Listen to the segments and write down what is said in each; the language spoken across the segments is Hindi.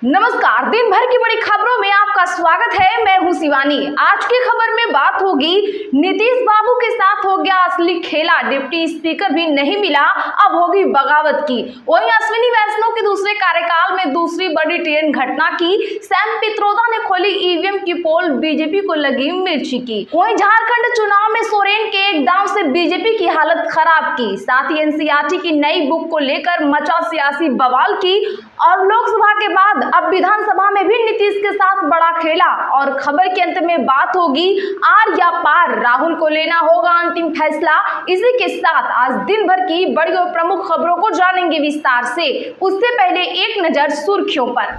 नमस्कार, दिन भर की बड़ी खबरों में आपका स्वागत है। मैं हूं शिवानी। आज की खबर में बात होगी नीतीश बाबू के साथ हो गया असली खेला, डिप्टी स्पीकर भी नहीं मिला, अब होगी बगावत की। वहीं अश्विनी वैष्णव के दूसरे कार्यकाल में दूसरी बड़ी ट्रेन घटना की। सैम पित्रोदा ने खोली ईवीएम की पोल, बीजेपी को लगी मिर्ची की। वहीं झारखंड चुनाव में सोरेन के एक दांव से बीजेपी की हालत खराब की। साथ ही एनसीईआरटी की नई बुक को लेकर मचा सियासी बवाल की। और लोकसभा के बाद अब विधानसभा में भी नीतीश के साथ बड़ा खेला। और खबर के अंत में बात होगी आर या पार, राहुल को लेना होगा अंतिम फैसला। इसी के साथ आज दिन भर की बड़ी और प्रमुख खबरों को जानेंगे विस्तार से। उससे पहले एक नजर सुर्खियों पर।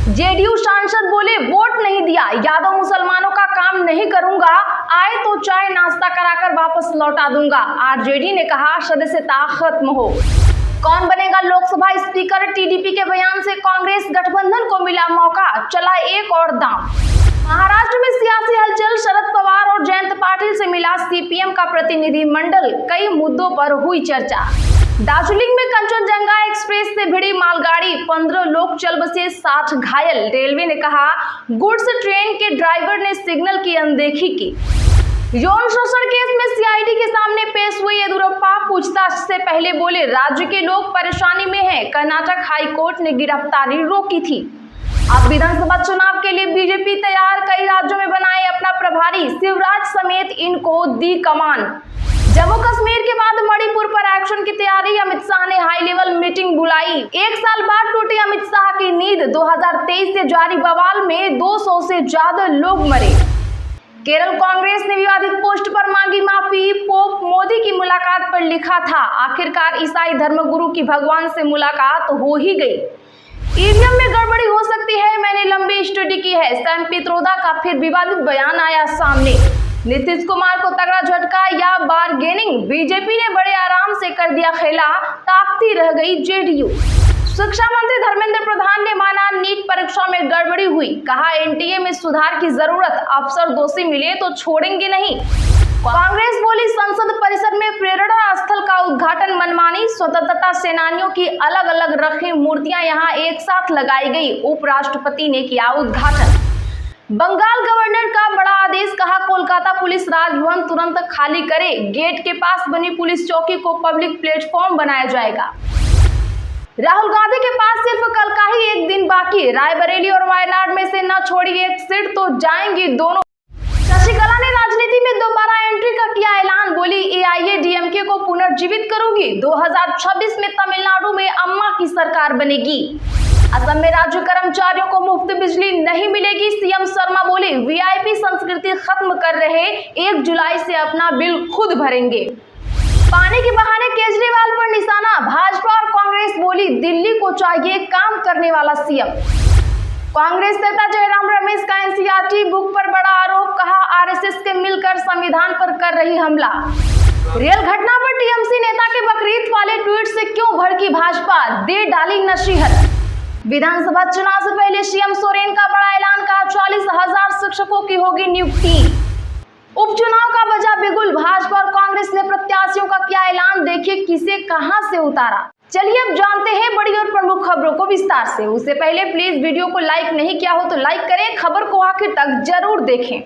जेडीयू सांसद बोले वोट नहीं दिया, यादव मुसलमानों का काम नहीं करूंगा, आए तो चाय नाश्ता कराकर वापस लौटा दूंगा। आरजेडी ने कहा सदस्यता खत्म हो। कौन बनेगा लोकसभा स्पीकर, टीडीपी के बयान से कांग्रेस गठबंधन को मिला मौका, चला एक और दांव। महाराष्ट्र में सियासी हलचल, शरद पवार और जयंत पाटिल से मिला सीपीएम का प्रतिनिधिमंडल, कई मुद्दों पर हुई चर्चा। दार्जिलिंग में कंचनजंगा एक्सप्रेस से भिड़ी मालगाड़ी, 15 लोग चल बसे, 60 घायल। रेलवे ने कहा गुड्स ट्रेन के ड्राइवर ने सिग्नल की अनदेखी की। यौन शोषण केस में सीआईडी के सामने पेश हुए येदियुरप्पा, पूछताछ से पहले बोले राज्य के लोग परेशानी में हैं। कर्नाटक हाई कोर्ट ने गिरफ्तारी रोकी थी। अब विधानसभा चुनाव के लिए बीजेपी तैयार, कई राज्यों में बनाए अपना प्रभारी, शिवराज समेत इनको दी कमान। जम्मू कश्मीर के बाद मणिपुर पर एक्शन की तैयारी, अमित शाह ने हाई लेवल मीटिंग बुलाई। एक साल बाद टूटी अमित शाह की नींद, 2023 से जारी बवाल में 200 से ज्यादा लोग मरे। केरल कांग्रेस ने विवादित पोस्ट पर मांगी माफी, पोप मोदी की मुलाकात पर लिखा था आखिरकार ईसाई धर्मगुरु की भगवान से मुलाकात हो ही गई। ईवीएम में गड़बड़ी हो सकती है, मैंने लंबी स्टडी की है, सैम पित्रोदा का फिर विवादित बयान आया सामने। नीतीश कुमार को तगड़ा झटका या बारगेनिंग, बीजेपी ने बड़े आराम से कर दिया खेला, ताकती रह गई जेडीयू। शिक्षा मंत्री धर्मेंद्र प्रधान ने माना नीट परीक्षा में गड़बड़ी हुई, कहा एनटीए में सुधार की जरूरत, अफसर दोषी मिले तो छोड़ेंगे नहीं। कांग्रेस बोली संसद परिसर में प्रेरणा स्थल का उद्घाटन मनमानी, स्वतंत्रता सेनानियों की अलग अलग रखी मूर्तियां यहां एक साथ लगाई गई, उपराष्ट्रपति ने किया उद्घाटन। बंगाल गवर्नर का बड़ा आदेश, कहा कोलकाता पुलिस राजभवन तुरंत खाली करे, गेट के पास बनी पुलिस चौकी को पब्लिक प्लेटफॉर्म बनाया जाएगा। राहुल गांधी के पास सिर्फ कल का ही एक दिन बाकी, रायबरेली और वायनाड में से न छोड़ी एक सीट तो जाएंगी दोनों। शशिकला ने राजनीति में दोबारा एंट्री का किया ऐलान, बोली एआईएडीएमके को पुनर्जीवित करूंगी, 2026 में तमिलनाडु में अम्मा की सरकार बनेगी। असम में राज्य कर्मचारियों को मुफ्त बिजली नहीं मिलेगी, सीएम शर्मा बोले वीआईपी संस्कृति खत्म कर रहे, 1 जुलाई से अपना बिल खुद भरेंगे। पानी के बहाने केजरीवाल पर निशाना, भाजपा और कांग्रेस बोली दिल्ली को चाहिए काम करने वाला सीएम। कांग्रेस नेता जयराम रमेश का एनसीईआरटी बुक पर बड़ा आरोप, कहा आरएसएस के मिलकर संविधान पर कर रही हमला। रेल घटना पर टीएमसी नेता के बकरीद वाले ट्वीट से क्यों भड़की भाजपा, दे डाली नसीहत। विधानसभा चुनाव से पहले सीएम सोरेन का बड़ा ऐलान, कहा 40,000 शिक्षकों की होगी नियुक्ति। उपचुनाव का बजा बिगुल, भाजपा और कांग्रेस ने प्रत्याशियों का किया ऐलान, देखिए किसे कहां से उतारा। चलिए अब जानते हैं बड़ी और प्रमुख खबरों को विस्तार से। उससे पहले प्लीज वीडियो को लाइक नहीं किया हो तो लाइक करें, खबर को आखिर तक जरूर देखें।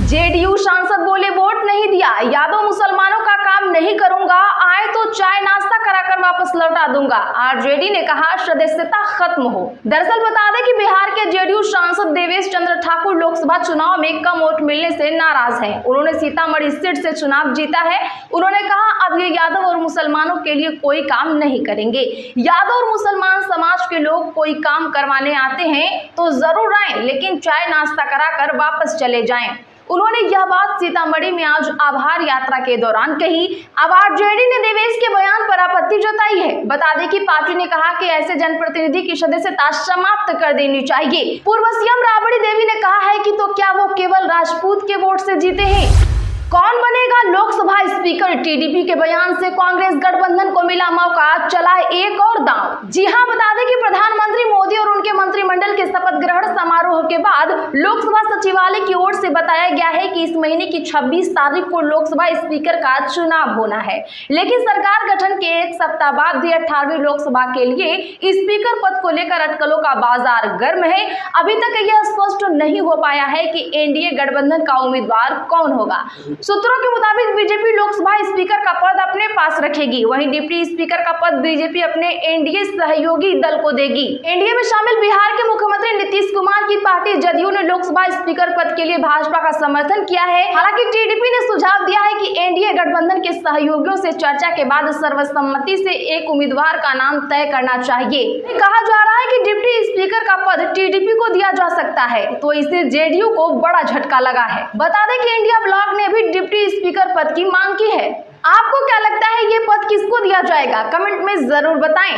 जेडीयू सांसद बोले वोट नहीं दिया, यादव मुसलमानों का काम नहीं करूंगा, आए तो चाय नाश्ता कराकर वापस लौटा दूंगा। आरजेडी ने कहा सदस्यता खत्म हो। दरअसल बता दें कि बिहार के जेडीयू सांसद देवेश चंद्र ठाकुर लोकसभा चुनाव में कम वोट मिलने से नाराज हैं। उन्होंने सीतामढ़ी सीट से चुनाव जीता है। उन्होंने कहा अब ये यादव और मुसलमानों के लिए कोई काम नहीं करेंगे। यादव और मुसलमान समाज के लोग कोई काम करवाने आते हैं तो जरूर आए, लेकिन चाय नाश्ता कराकर वापस चले जाएं। उन्होंने यह बात सीतामढ़ी में आज आभार यात्रा के दौरान कही। अब आरजेडी ने देवेश के बयान पर आपत्ति जताई है। बता दें कि पार्टी ने कहा कि ऐसे जनप्रतिनिधि की सदस्यता समाप्त कर देनी चाहिए। पूर्व सीएम राबड़ी देवी ने कहा है कि तो क्या वो केवल राजपूत के वोट से जीते हैं। कौन बनेगा लोकसभा स्पीकर, टीडीपी के बयान से कांग्रेस गठबंधन को मिला मौका, चला एक और दांव। जी हां, बता दें कि प्रधानमंत्री मोदी और उनके मंत्रिमंडल के शपथ ग्रहण समारोह के बाद लोकसभा सचिवालय की ओर से बताया गया है कि इस महीने की 26 तारीख को लोकसभा स्पीकर का चुनाव होना है, लेकिन सरकार गठन के एक सप्ताह बाद भी 18वीं लोकसभा के लिए स्पीकर पद को लेकर अटकलों का बाजार गर्म है। अभी तक यह स्पष्ट नहीं हो पाया है कि एनडीए गठबंधन का उम्मीदवार कौन होगा। सूत्रों के मुताबिक बीजेपी लोकसभा स्पीकर का पद अपने पास रखेगी, वहीं डिप्टी स्पीकर का पद बीजेपी अपने एनडीए सहयोगी दल को देगी। एनडीए में शामिल बिहार के मुख्यमंत्री नीतीश कुमार की पार्टी जदयू ने लोकसभा स्पीकर पद के लिए भाजपा का समर्थन किया है। हालांकि टीडीपी ने सुझाव दिया है कि एनडीए गठबंधन के सहयोगियों से चर्चा के बाद सर्वसम्मति से एक उम्मीदवार का नाम तय करना चाहिए। कहा जा रहा है कि डिप्टी स्पीकर का पद टीडीपी को दिया जा सकता है, तो इससे जेडीयू को बड़ा झटका लगा है। बता दें कि इंडिया ब्लॉक ने भी डिप्टी स्पीकर पद की मांग की है। आपको क्या लगता है ये पद किसको दिया जाएगा? कमेंट में जरूर बताएं।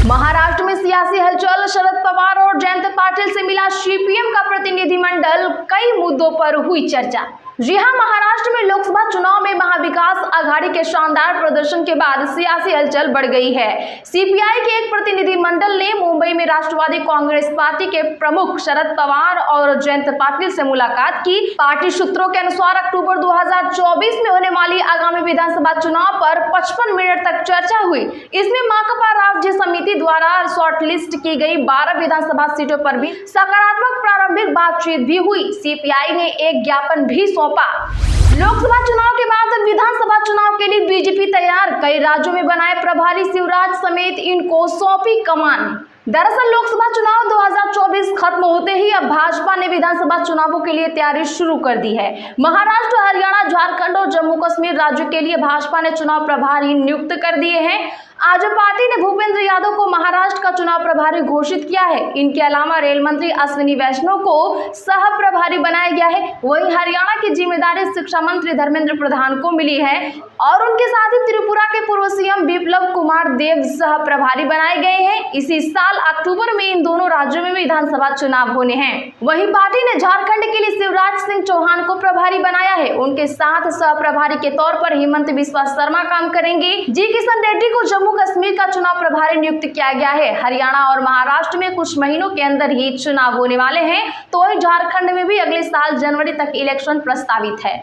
महाराष्ट्र में सियासी हलचल, शरद पवार और जयंत पाटिल से मिला सीपीएम का प्रतिनिधिमंडल, कई मुद्दों पर हुई चर्चा। जी हां, महाराष्ट्र में लोकसभा चुनाव में महाविकास आघाड़ी के शानदार प्रदर्शन के बाद सियासी हलचल बढ़ गई है। सीपीआई के एक प्रतिनिधिमंडल ने मुंबई में राष्ट्रवादी कांग्रेस पार्टी के प्रमुख शरद पवार और जयंत पाटिल से मुलाकात की। पार्टी सूत्रों के अनुसार अक्टूबर 2024 में होने वाली आगामी विधानसभा चुनाव पर 55 मिनट तक चर्चा हुई। इसमें माकपा राज्य समिति द्वारा शॉर्टलिस्ट की गई 12 विधानसभा सीटों पर भी सकारात्मक प्रारंभिक बातचीत भी हुई। सीपीआई ने एक ज्ञापन भी लोकसभा चुनाव के बाद विधानसभा चुनाव के लिए बीजेपी तैयार, कई राज्यों में बनाए प्रभारी शिवराज समेत इनको सौंपी कमान। दरअसल लोकसभा चुनाव 2024 खत्म होते ही अब भाजपा ने विधानसभा चुनावों के लिए तैयारी शुरू कर दी है। महाराष्ट्र, हरियाणा, झारखंड और जम्मू कश्मीर राज्यों के लिए भाजपा ने चुनाव प्रभारी नियुक्त कर दिए हैं। आज पार्टी ने भूपेंद्र यादव को महाराष्ट्र का चुनाव प्रभारी घोषित किया है। इनके अलावा रेल मंत्री अश्विनी वैष्णव को सह प्रभारी बनाया गया है। वहीं हरियाणा की जिम्मेदारी शिक्षा मंत्री धर्मेंद्र प्रधान को मिली है और उनके साथ ही त्रिपुरा के पूर्व सीएम बिप्लब कुमार देव सह प्रभारी बनाए गए हैं। इसी साल अक्टूबर में इन दोनों राज्यों में विधानसभा चुनाव होने हैं। वहीं पार्टी ने झारखंड के लिए शिवराज सिंह चौहान को प्रभारी बनाया है। उनके साथ सह प्रभारी के तौर पर हेमंत बिस्वा शर्मा काम करेंगे। जी किशन रेड्डी को जम्मू कश्मीर का चुनाव प्रभारी नियुक्त किया गया है। हरियाणा और महाराष्ट्र में कुछ महीनों के अंदर ही चुनाव होने वाले हैं, तो झारखंड में भी अगले साल जनवरी तक इलेक्शन प्रस्तावित है।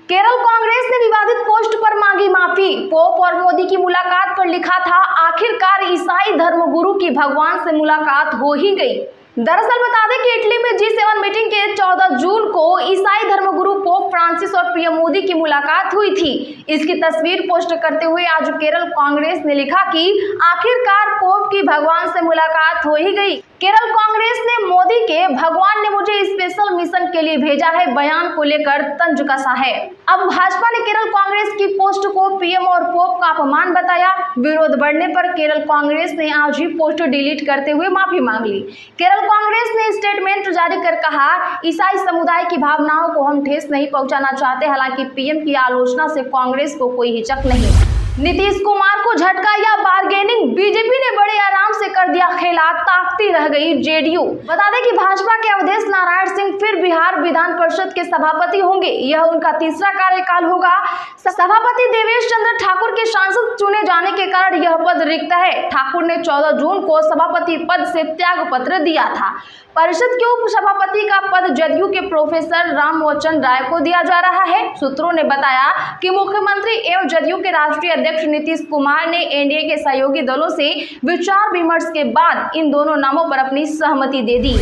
केरल कांग्रेस ने विवादित पोस्ट पर मांगी माफी। पोप और मोदी की मुलाकात पर लिखा था, आखिरकार ईसाई धर्मगुरु की भगवान से मुलाकात हो ही गई। दरअसल बता दें कि इटली में G7 मीटिंग के 14 जून को ईसाई धर्मगुरु पोप फ्रांसिस और पीएम मोदी की मुलाकात हुई थी। इसकी तस्वीर पोस्ट करते हुए आज केरल कांग्रेस ने लिखा कि आखिरकार पोप की भगवान से मुलाकात हो ही गई। केरल कांग्रेस ने मोदी के भगवान ने मुझे स्पेशल मिशन के लिए भेजा है बयान को लेकर तंज कसा है। अब भाजपा ने केरल कांग्रेस की पोस्ट को पीएम और पोप का अपमान बताया। विरोध बढ़ने पर केरल कांग्रेस ने आज ही पोस्ट डिलीट करते हुए माफी मांग ली। केरल कांग्रेस ने स्टेटमेंट जारी कर कहा, ईसाई समुदाय की भावनाओं को हम ठेस नहीं पहुंचाना चाहते। हालांकि पीएम की आलोचना से कांग्रेस को कोई हिचक नहीं। नीतीश कुमार को झटका या बार्गेनिंग, बीजेपी ने बड़े आराम से कर दिया खेला, ताकती रह गई जेडीयू। बता दें कि भाजपा के अवधेश नारायण सिंह फिर बिहार विधान परिषद के सभापति होंगे। यह उनका तीसरा कार्यकाल होगा। सभापति देवेश चंद्र ठाकुर के सांसद चुने जाने के कारण यह पद रिक्त है। ठाकुर ने 14 जून को सभापति पद से त्याग पत्र दिया था। परिषद के उप सभापति का पद जदयू के प्रोफेसर रामवचन राय को दिया जा रहा है। सूत्रों ने बताया कि मुख्यमंत्री एवं जदयू के राष्ट्रीय अध्यक्ष नीतीश कुमार ने एनडीए के सहयोगी दलों से विचार विमर्श के बाद इन दोनों नामों पर अपनी सहमति दे दी।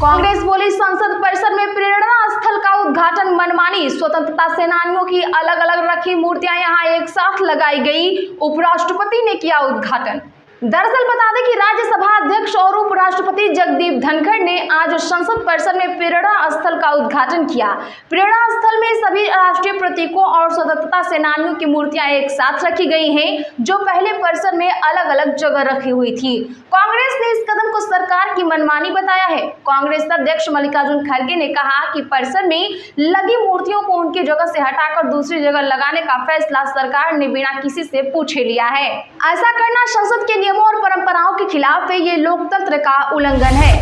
कांग्रेस बोली, संसद परिसर में प्रेरणा स्थल का उद्घाटन मनमानी, स्वतंत्रता सेनानियों की अलग अलग रखी मूर्तियां यहां एक साथ लगाई गई, उपराष्ट्रपति ने किया उद्घाटन। दरअसल बता दें कि राज्यसभा अध्यक्ष और उपराष्ट्रपति जगदीप धनखड़ ने आज संसद परिसर में प्रेरणा स्थल का उद्घाटन किया। प्रेरणा स्थल में सभी राष्ट्रीय प्रतीकों और स्वतंत्रता सेनानियों की मूर्तियां एक साथ रखी गई हैं, जो पहले परिसर में अलग अलग जगह रखी हुई थी। कांग्रेस ने इस कदम को सरकार की मनमानी बताया है। कांग्रेस अध्यक्ष मल्लिकार्जुन खड़गे ने कहा कि परिसर में लगी मूर्तियों को उनकी जगह से हटाकर दूसरी जगह लगाने का फैसला सरकार ने बिना किसी से पूछे लिया है। ऐसा करना संसद के नियमों और परंपराओं के खिलाफ है। ये लोकतंत्र का उल्लंघन है।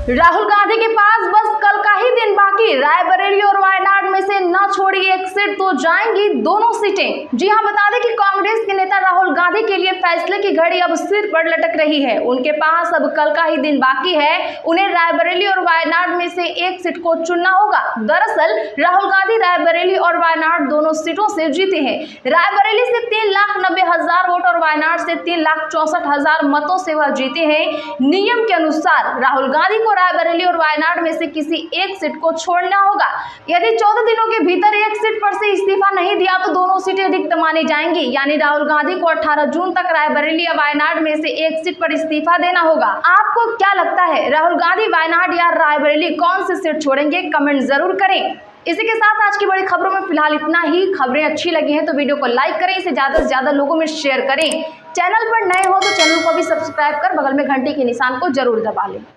राहुल गांधी के पास बस कल का ही ही दिन बाकी, रायबरेली और वायनाड में से न छोड़ी एक सीट तो जाएंगी दोनों सीटें। जी हां, बता दें कि कांग्रेस के नेता राहुल गांधी के लिए फैसले की घड़ी अब सिर पर लटक रही है। उनके पास अब कल का ही दिन बाकी है। उन्हें रायबरेली और वायनाड में से एक सीट को चुनना होगा। दरअसल राहुल गांधी रायबरेली और वायनाड दोनों सीटों से जीते हैं। रायबरेली से 3,90,000 वोट और वायनाड से 3,64,000 मतों से वह जीते हैं। नियम के अनुसार राहुल गांधी को रायबरेली और वायनाड में से किसी एक सीट को छोड़ना होगा। यदि 14 दिनों के भीतर एक सीट पर से इस्तीफा नहीं दिया तो दोनों सीटें रिक्त मानी जाएंगी। यानी राहुल गांधी को 18 जून तक रायबरेली या वायनाड में से एक सीट पर इस्तीफा देना होगा। आपको क्या लगता है, राहुल गांधी वायनाड या रायबरेली कौन सी सीट छोड़ेंगे? कमेंट जरूर करें। इसी के साथ आज की बड़ी खबरों में फिलहाल इतना ही। खबरें अच्छी लगी हैं तो वीडियो को लाइक करें, इसे ज्यादा से ज्यादा लोगों में शेयर करें। चैनल पर नए हो तो चैनल को भी सब्सक्राइब कर बगल में घंटी के निशान को जरूर दबा लें।